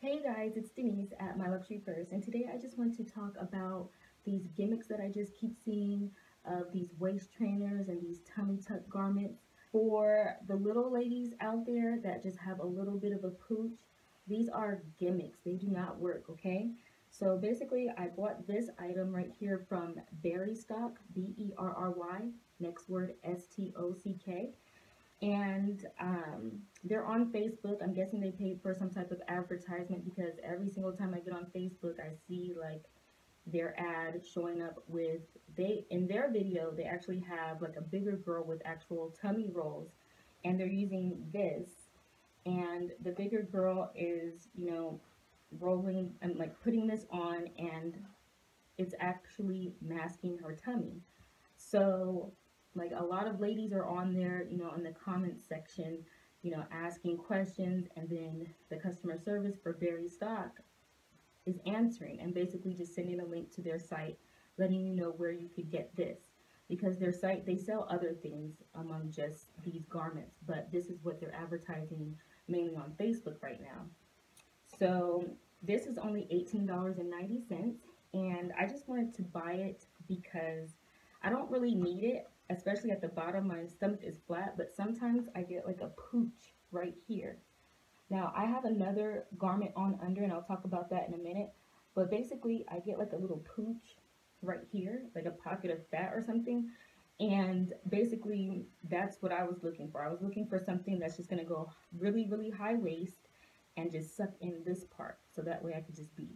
Hey guys, it's Denise at My Luxury Purse, and today I just want to talk about these gimmicks that I just keep seeing of these waist trainers and these tummy tuck garments. For the little ladies out there that just have a little bit of a pooch, these are gimmicks. They do not work, okay? So basically, I bought this item right here from Berry Stock, Berry, next word Stock, and they're on Facebook. I'm guessing they paid for some type of advertisement because every single time I get on Facebook, I see like their ad showing up with they in their video they actually have like a bigger girl with actual tummy rolls, and they're using this, and the bigger girl is rolling and like putting this on, and it's actually masking her tummy. So, like a lot of ladies are on there, in the comments section, asking questions, and then the customer service for Berry Stock is answering and basically just sending a link to their site, letting you know where you could get this. Because their site, they sell other things among just these garments, but this is what they're advertising mainly on Facebook right now. So this is only $18.90, and I just wanted to buy it because I don't really need it, especially at the bottom. My stomach is flat, but sometimes I get like a pooch right here. Now I have another garment on under, and I'll talk about that in a minute. But basically, I get like a little pooch right here, like a pocket of fat or something. And basically, that's what I was looking for. I was looking for something that's just gonna go really, really high waist and just suck in this part. So that way I could just be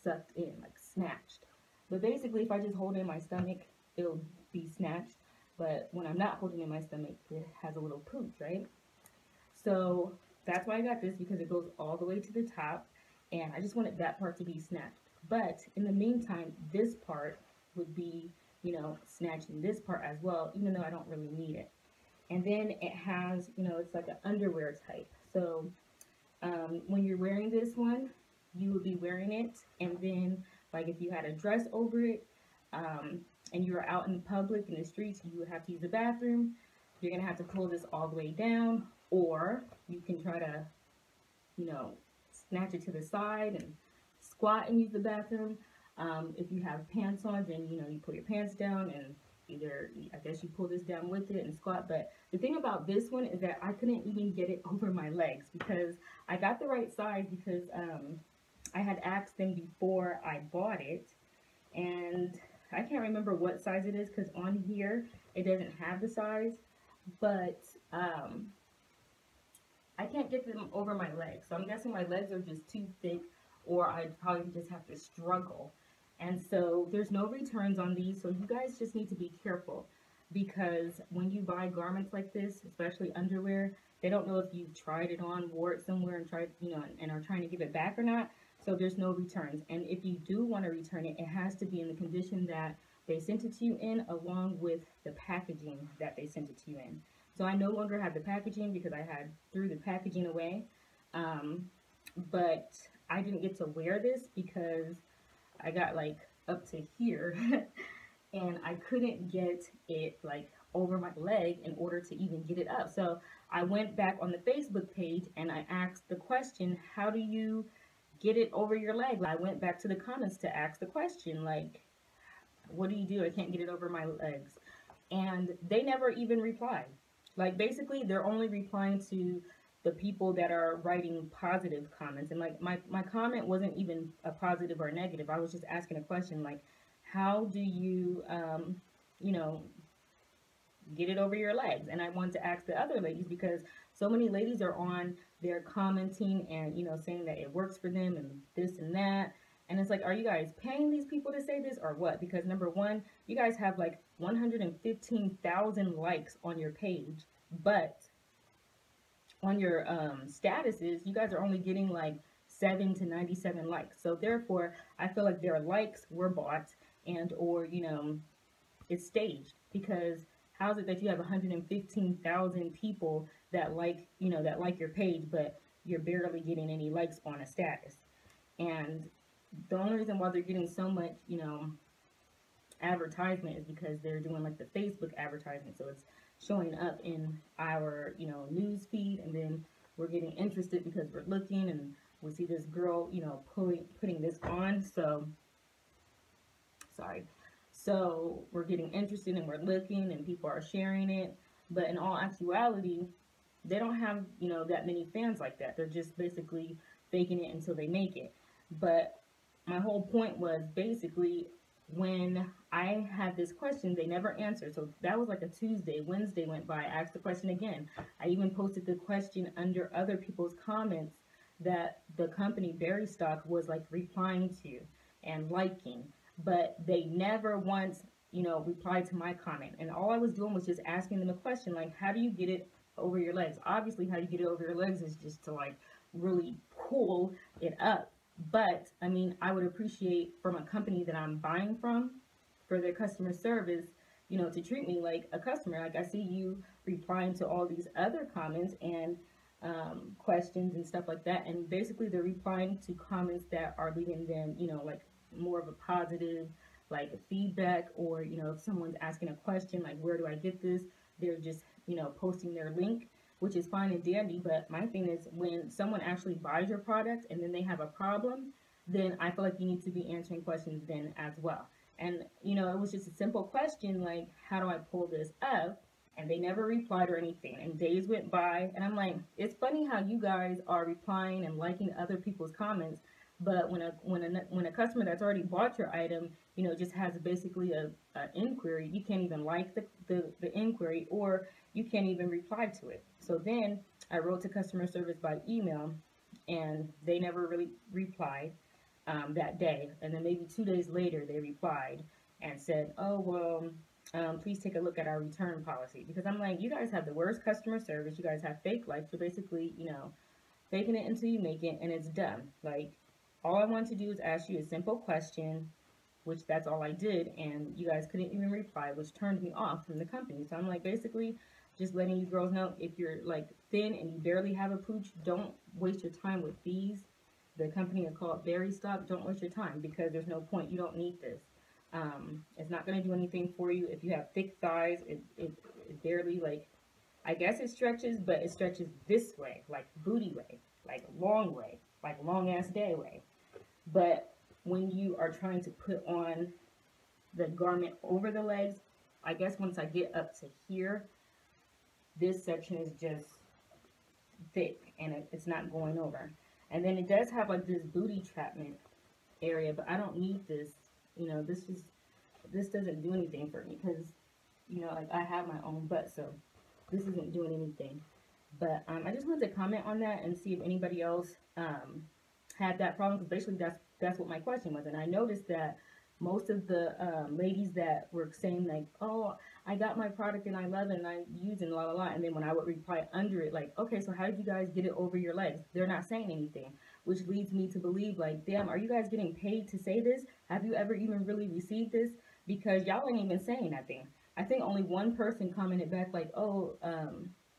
sucked in, like snatched. But basically, if I just hold in my stomach, it'll be snatched. But when I'm not holding in my stomach, it has a little pooch, right? So that's why I got this, because it goes all the way to the top, and I just wanted that part to be snatched. But in the meantime, this part would be, snatching this part as well, even though I don't really need it. And then it has, it's like an underwear type. So when you're wearing this one, you would be wearing it, and then like if you had a dress over it, and you were out in public in the streets, you would have to use the bathroom. You're gonna have to pull this all the way down, or you can try to, snatch it to the side and squat and use the bathroom. If you have pants on, then you pull your pants down, and either I guess you pull this down with it and squat. But the thing about this one is that I couldn't even get it over my legs, because I got the right size, because I had asked them before I bought it, and I can't remember what size it is because on here it doesn't have the size, but I can't get them over my legs. So I'm guessing my legs are just too thick, or I'd probably just have to struggle. And so there's no returns on these, so you guys just need to be careful, because when you buy garments like this, especially underwear, they don't know if you've tried it on, wore it somewhere, and tried, and are trying to give it back or not. So there's no returns. And if you do want to return it, it has to be in the condition that they sent it to you in, along with the packaging that they sent it to you in. So I no longer have the packaging because I had threw the packaging away. But I didn't get to wear this because I got like up to here and I couldn't get it like over my leg in order to even get it up. So I went back on the Facebook page and I asked the question, how do you get it over your leg? I went back to the comments to ask the question, like, what do you do? I can't get it over my legs. And they never even replied. Like, basically, they're only replying to the people that are writing positive comments. And like my comment wasn't even a positive or a negative. I was just asking a question, like, how do you, you know, get it over your legs? And I wanted to ask the other ladies, because so many ladies are on there commenting and, saying that it works for them and this and that. And it's like, are you guys paying these people to say this or what? Because number one, you guys have like 115,000 likes on your page, but on your statuses, you guys are only getting like 7 to 97 likes. So therefore, I feel like their likes were bought, and or it's staged, because how is it that you have 115,000 people that like that like your page, but you're barely getting any likes on a status? And the only reason why they're getting so much advertisement is because they're doing like the Facebook advertisement, so it's showing up in our news feed, and then we're getting interested because we're looking and we see this girl, you know, putting this on. So, sorry. So we're getting interested and we're looking and people are sharing it. But in all actuality, they don't have, you know, that many fans like that. They're just basically faking it until they make it. But my whole point was basically when I had this question, they never answered. So that was like a Tuesday. Wednesday went by. I asked the question again. I even posted the question under other people's comments that the company Berry Stock was like replying to and liking, but they never once, you know, replied to my comment. And all I was doing was just asking them a question like, how do you get it over your legs? Obviously, how you get it over your legs is just to like really pull it up. But I mean, I would appreciate from a company that I'm buying from for their customer service, you know, to treat me like a customer. Like I see you replying to all these other comments and questions and stuff like that. And basically they're replying to comments that are leaving them, you know, like more of a positive, like feedback, or, you know, if someone's asking a question, like, where do I get this? They're just, you know, posting their link, which is fine and dandy. But my thing is when someone actually buys your product and then they have a problem, then I feel like you need to be answering questions then as well. And, you know, it was just a simple question like, how do I pull this up? And they never replied or anything. And days went by, and I'm like, it's funny how you guys are replying and liking other people's comments, but when a customer that's already bought your item, you know, just has basically a inquiry, you can't even like the inquiry, or you can't even reply to it. So then I wrote to customer service by email, and they never really replied that day. And then maybe 2 days later, they replied and said, oh, well, please take a look at our return policy. Because I'm like, you guys have the worst customer service. You guys have fake likes. You're basically, you know, faking it until you make it, and it's done. Like, all I want to do is ask you a simple question, which that's all I did, and you guys couldn't even reply, which turned me off from the company. So I'm like, basically, just letting you girls know, if you're like thin and you barely have a pooch, don't waste your time with these. The company is called Berry Stock. Don't waste your time because there's no point. You don't need this. It's not going to do anything for you. If you have thick thighs, it barely, like, I guess it stretches, but it stretches this way, like booty way, like long way, like long ass day way. But when you are trying to put on the garment over the legs, I guess once I get up to here, this section is just thick and it's not going over. And then it does have like this booty trapment area, but I don't need this. You know, this doesn't do anything for me because, you know, like I have my own butt, so this isn't doing anything. But I just wanted to comment on that and see if anybody else had that problem, because basically that's what my question was. And I noticed that most of the ladies that were saying like, oh, I got my product and I love it and I'm using la la la, and then when I would reply under it like, okay, so how did you guys get it over your legs? They're not saying anything, which leads me to believe like, damn, are you guys getting paid to say this? Have you ever even really received this? Because y'all ain't even saying nothing. I think only one person commented back like, oh,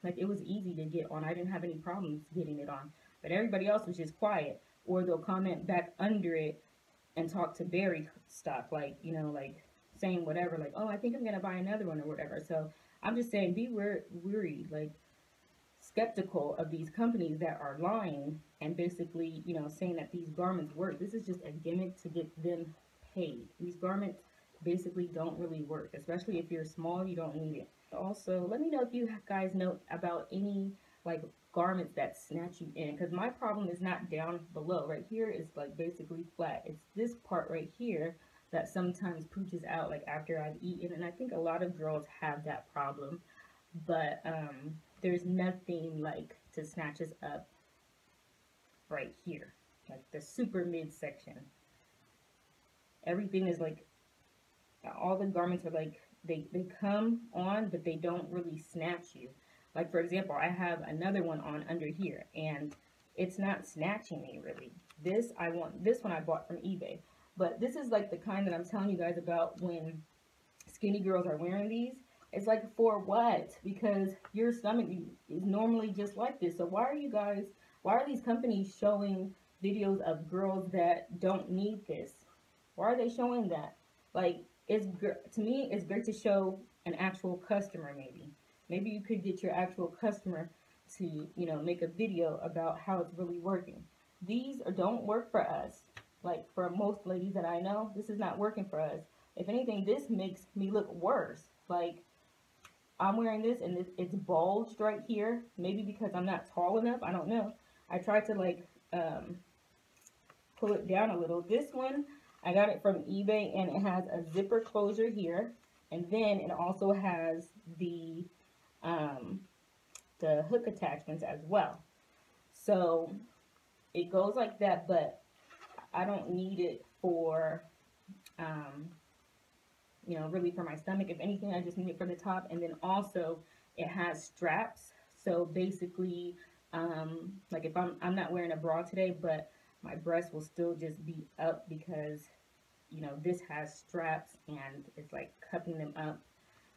like it was easy to get on. I didn't have any problems getting it on. But everybody else was just quiet. Or they'll comment back under it and talk to Berry Stock, like, you know, like saying whatever, like, oh, I think I'm going to buy another one or whatever. So I'm just saying, be worried, like skeptical of these companies that are lying and basically, you know, saying that these garments work. This is just a gimmick to get them paid. These garments basically don't really work, especially if you're small, you don't need it. Also, let me know if you guys know about any like garments that snatch you in, because my problem is not down below. Right here is like basically flat. It's this part right here that sometimes pooches out like after I've eaten, and I think a lot of girls have that problem. But there's nothing like to snatch us up right here, like the super midsection. Everything is like, all the garments are like, they come on, but they don't really snatch you. Like, for example, I have another one on under here, and it's not snatching me, really. This one I bought from eBay. But this is, like, the kind that I'm telling you guys about when skinny girls are wearing these. It's like, for what? Because your stomach is normally just like this. So why are these companies showing videos of girls that don't need this? Why are they showing that? Like, to me, it's great to show an actual customer, maybe. Maybe you could get your actual customer to, you know, make a video about how it's really working. these don't work for us. Like for most ladies that I know, this is not working for us. If anything, this makes me look worse. Like I'm wearing this and it's bulged right here. Maybe because I'm not tall enough. I don't know. I tried to like pull it down a little. This one, I got it from eBay and it has a zipper closure here. And then it also has the hook attachments as well. So it goes like that, but I don't need it for, you know, really for my stomach. If anything, I just need it for the top. And then also it has straps. So basically, like if I'm not wearing a bra today, but my breast will still just be up because, you know, this has straps and it's like cupping them up.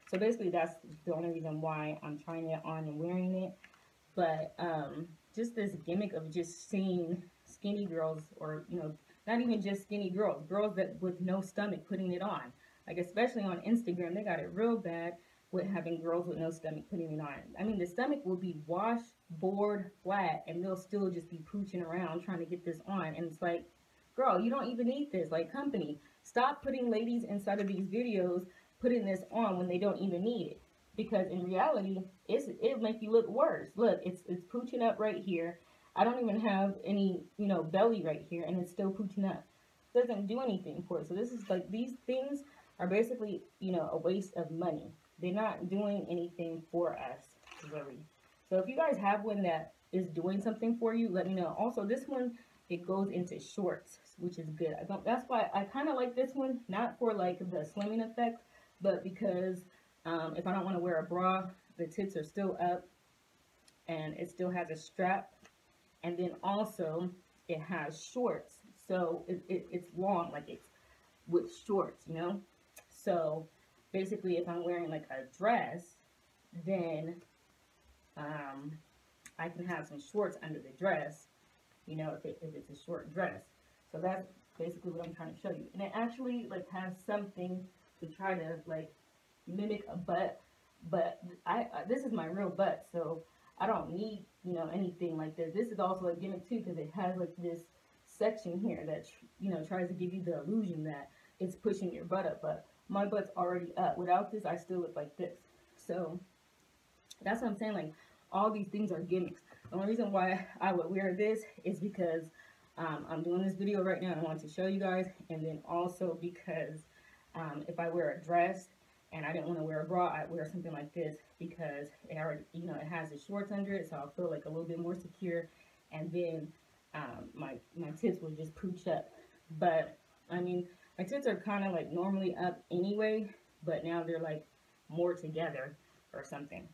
So basically that's the only reason why I'm trying it on and wearing it. But just this gimmick of just seeing skinny girls, or, you know, not even just skinny girls, girls that with no stomach putting it on. Like especially on Instagram, they got it real bad with having girls with no stomach putting it on. I mean, the stomach will be washboard flat and they'll still just be pooching around trying to get this on. And it's like, girl, you don't even need this. Like, company, stop putting ladies inside of these videos putting this on when they don't even need it. Because in reality, it'll make you look worse. Look, it's pooching up right here. I don't even have any, you know, belly right here, and it's still pooching up. It doesn't do anything for it. So this is like, these things are basically, you know, a waste of money. They're not doing anything for us, really. So if you guys have one that is doing something for you, let me know. Also, this one, it goes into shorts, which is good. That's why I kind of like this one, not for like the slimming effect, but because if I don't want to wear a bra, the tits are still up and it still has a strap. And then also it has shorts. So it's long, like it's with shorts, you know? So basically if I'm wearing like a dress, then I can have some shorts under the dress, you know, if it's a short dress. So that's basically what I'm trying to show you. And it actually like has something to try to like mimic a butt, but this is my real butt, so I don't need, you know, anything like this. This is also a gimmick too, because it has like this section here that, you know, tries to give you the illusion that it's pushing your butt up, but my butt's already up. Without this, I still look like this. So that's what I'm saying, like all these things are gimmicks. The only reason why I would wear this is because I'm doing this video right now and I want to show you guys, and then also because if I wear a dress and I didn't want to wear a bra, I'd wear something like this because it already, you know, it has the shorts under it, so I'll feel like a little bit more secure, and then my tits will just pooch up. But I mean, my tits are kind of like normally up anyway, but now they're like more together or something.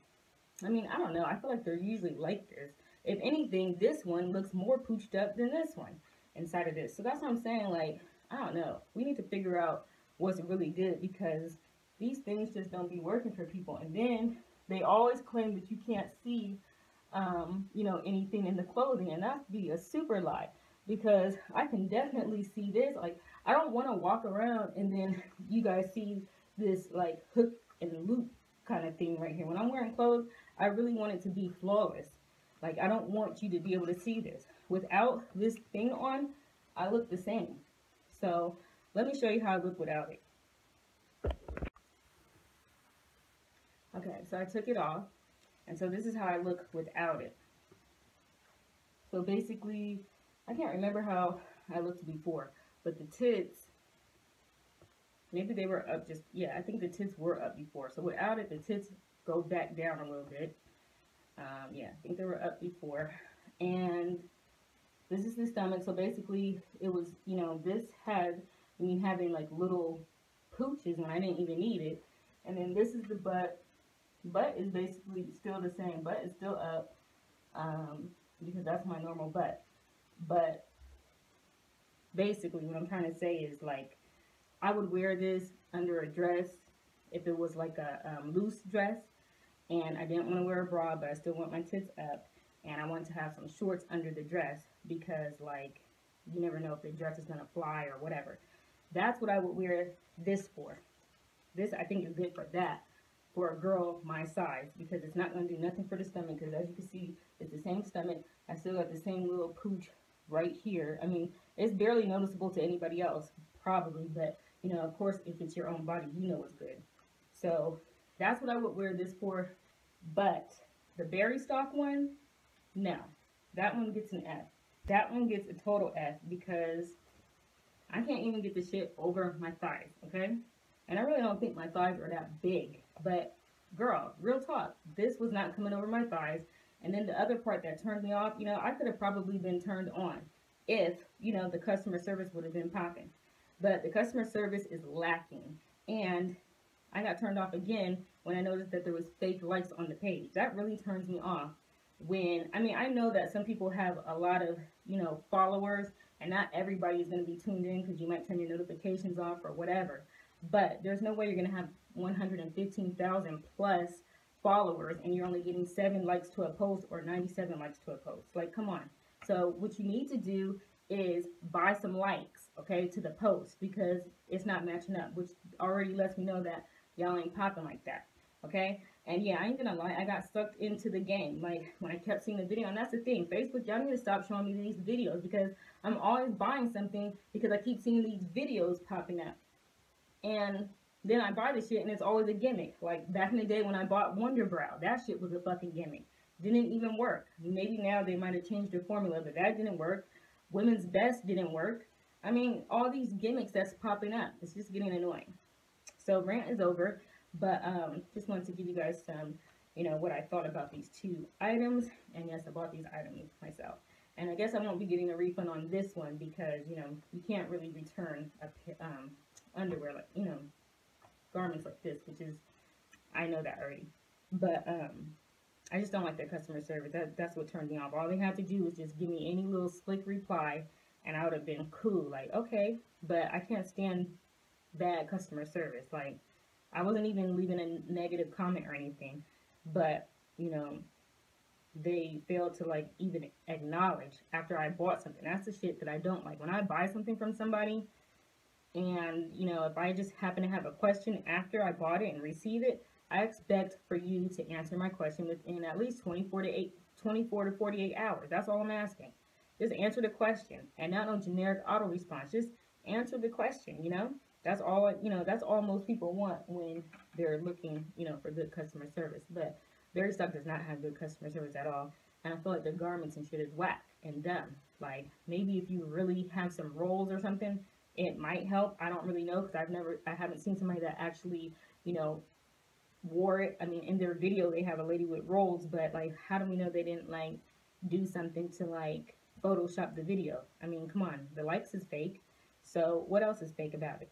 I mean, I don't know. I feel like they're usually like this. If anything, this one looks more pooched up than this one inside of this. So that's what I'm saying. Like, I don't know. We need to figure out what's really good, because these things just don't be working for people. And then they always claim that you can't see, you know, anything in the clothing, and that'd be a super lie, because I can definitely see this. Like, I don't want to walk around and then you guys see this like hook and loop kind of thing right here. When I'm wearing clothes, I really want it to be flawless. Like, I don't want you to be able to see this. Without this thing on, I look the same. So let me show you how I look without it. Okay, so I took it off, and so this is how I look without it. So basically, I can't remember how I looked before, but the tits, maybe they were up just, yeah, I think the tits were up before. So without it, the tits go back down a little bit. Yeah, I think they were up before. And this is the stomach. So basically, it was, you know, this had me having like little pooches when I didn't even need it. And then this is the butt. Butt is basically still the same. Butt is still up because that's my normal butt. But basically, what I'm trying to say is, like, I would wear this under a dress if it was like a loose dress and I didn't want to wear a bra, but I still want my tits up, and I want to have some shorts under the dress because, like, you never know if the dress is going to fly or whatever. That's what I would wear this for. This, I think, is good for that, for a girl my size, because it's not going to do nothing for the stomach, because as you can see, it's the same stomach. I still got the same little pooch right here. I mean, it's barely noticeable to anybody else, probably, but you know, of course, if it's your own body, you know it's good. So that's what I would wear this for. But the berry stock one, no, that one gets an F. That one gets a total F because I can't even get the shit over my thighs, okay? And I really don't think my thighs are that big. But girl, real talk, this was not coming over my thighs. And then the other part that turned me off, you know, I could have probably been turned on if, you know, the customer service would have been popping. But the customer service is lacking. And I got turned off again when I noticed that there was fake likes on the page. That really turns me off. When, I mean, I know that some people have a lot of, you know, followers, and not everybody is going to be tuned in because you might turn your notifications off or whatever. But there's no way you're going to have 115,000 plus followers and you're only getting 7 likes to a post or 97 likes to a post. Like, come on. So what you need to do is buy some likes, okay, to the post because it's not matching up, which already lets me know that y'all ain't popping like that, okay? And yeah, I ain't gonna lie, I got sucked into the game. Like, when I kept seeing the video, and that's the thing, Facebook, y'all need to stop showing me these videos because I'm always buying something because I keep seeing these videos popping up. And then I buy the shit and it's always a gimmick. Like, back in the day when I bought Wonder Brow, that shit was a fucking gimmick. Didn't even work. Maybe now they might have changed their formula, but that didn't work. Women's Best didn't work. I mean, all these gimmicks that's popping up, it's just getting annoying. So rant is over, but just wanted to give you guys some, you know, what I thought about these two items. And yes, I bought these items myself. And I guess I won't be getting a refund on this one because, you know, you can't really return a underwear, like, you know, garments like this, which is, I know that already. But I just don't like their customer service. That's what turned me off. All they had to do was just give me any little slick reply and I would have been cool. Like, okay, but I can't stand bad customer service. Like, I wasn't even leaving a negative comment or anything, but, you know, they failed to, like, even acknowledge after I bought something. That's the shit that I don't like. When I buy something from somebody and, you know, if I just happen to have a question after I bought it and receive it, I expect for you to answer my question within at least 24 to 48 hours. That's all I'm asking. Just answer the question and not no generic auto response. Just answer the question, you know? That's all, you know, that's all most people want when they're looking, you know, for good customer service. But Berry Stock does not have good customer service at all. And I feel like their garments and shit is whack and dumb. Like, maybe if you really have some rolls or something, it might help. I don't really know because I haven't seen somebody that actually, you know, wore it. I mean, in their video, they have a lady with rolls, but, like, how do we know they didn't, like, do something to, like, Photoshop the video? I mean, come on. The likes is fake. So what else is fake about it?